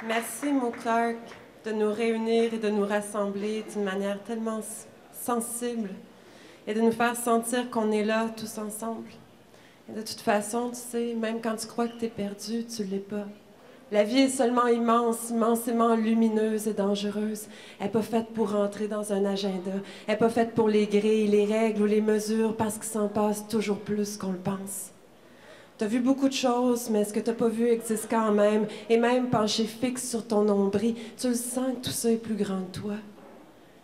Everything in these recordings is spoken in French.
Merci, Mo Clark, de nous réunir et de nous rassembler d'une manière tellement sensible et de nous faire sentir qu'on est là tous ensemble. Et de toute façon, tu sais, même quand tu crois que tu es perdu, tu l'es pas. La vie est seulement immense, immensément lumineuse et dangereuse. Elle n'est pas faite pour rentrer dans un agenda. Elle n'est pas faite pour les grilles, les règles ou les mesures parce qu'il s'en passe toujours plus qu'on le pense. Tu as vu beaucoup de choses, mais ce que tu n'as pas vu existe quand même. Et même penché fixe sur ton nombril, tu le sens que tout ça est plus grand que toi.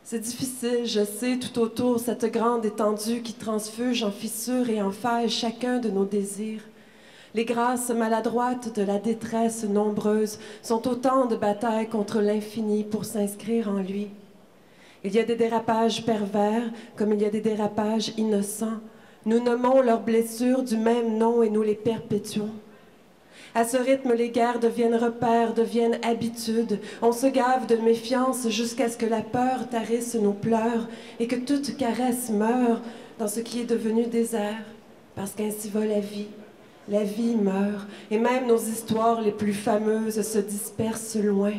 C'est difficile, je sais, tout autour, cette grande étendue qui transfuge en fissures et en failles chacun de nos désirs. Les grâces maladroites de la détresse nombreuse sont autant de batailles contre l'infini pour s'inscrire en lui. Il y a des dérapages pervers comme il y a des dérapages innocents. Nous nommons leurs blessures du même nom et nous les perpétuons. À ce rythme, les guerres deviennent repères, deviennent habitudes. On se gave de méfiance jusqu'à ce que la peur tarisse nos pleurs et que toute caresse meure dans ce qui est devenu désert, parce qu'ainsi va la vie. La vie meurt, et même nos histoires les plus fameuses se dispersent loin.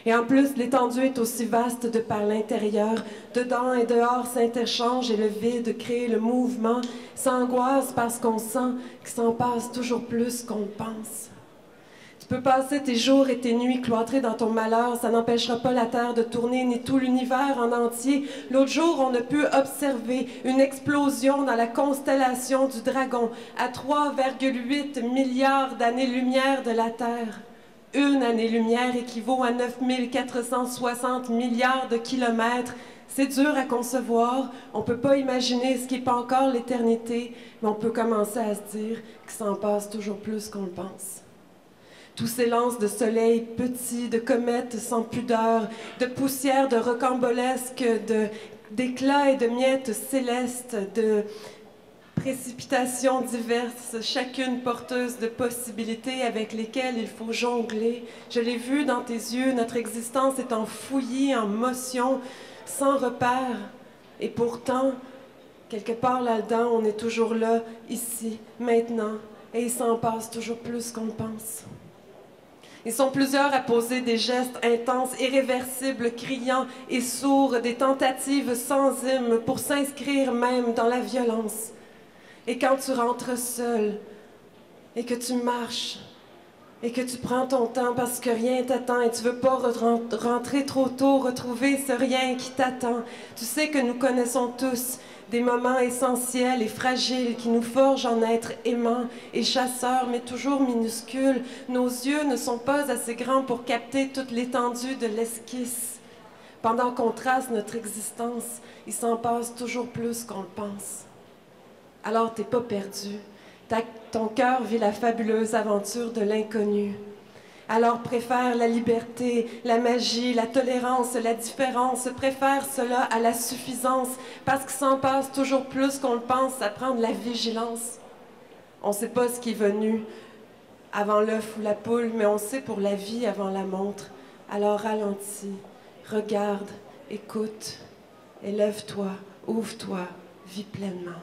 Et en plus, l'étendue est aussi vaste de par l'intérieur. Dedans et dehors s'interchangent et le vide crée le mouvement, s'angoisse parce qu'on sent qu'il s'en passe toujours plus qu'on le pense. Tu peux passer tes jours et tes nuits cloîtrés dans ton malheur, ça n'empêchera pas la Terre de tourner, ni tout l'univers en entier. L'autre jour, on a pu observer une explosion dans la constellation du Dragon, à 3,8 milliards d'années-lumière de la Terre. Une année-lumière équivaut à 9460 milliards de kilomètres. C'est dur à concevoir, on ne peut pas imaginer ce qui n'est pas encore l'éternité, mais on peut commencer à se dire qu'il s'en passe toujours plus qu'on le pense. Tous ces lances de soleil petits, de comètes sans pudeur, de poussière de rocambolesque, d'éclats et de miettes célestes, de précipitations diverses, chacune porteuse de possibilités avec lesquelles il faut jongler. Je l'ai vu dans tes yeux, notre existence est en fouillis, en motion, sans repère. Et pourtant, quelque part là-dedans, on est toujours là, ici, maintenant, et il s'en passe toujours plus qu'on le pense. Ils sont plusieurs à poser des gestes intenses, irréversibles, criants et sourds, des tentatives sans hymne pour s'inscrire même dans la violence. Et quand tu rentres seul, et que tu marches, et que tu prends ton temps parce que rien t'attend et tu veux pas rentrer trop tôt, retrouver ce rien qui t'attend, tu sais que nous connaissons tous des moments essentiels et fragiles qui nous forgent en êtres aimants et chasseurs, mais toujours minuscules. Nos yeux ne sont pas assez grands pour capter toute l'étendue de l'esquisse. Pendant qu'on trace notre existence, il s'en passe toujours plus qu'on le pense. Alors t'es pas perdu. Ton cœur vit la fabuleuse aventure de l'inconnu. Alors préfère la liberté, la magie, la tolérance, la différence. Préfère cela à la suffisance, parce qu'il s'en passe toujours plus qu'on le pense à prendre la vigilance. On ne sait pas ce qui est venu avant l'œuf ou la poule, mais on sait pour la vie avant la montre. Alors ralentis, regarde, écoute, élève-toi, ouvre-toi, vis pleinement.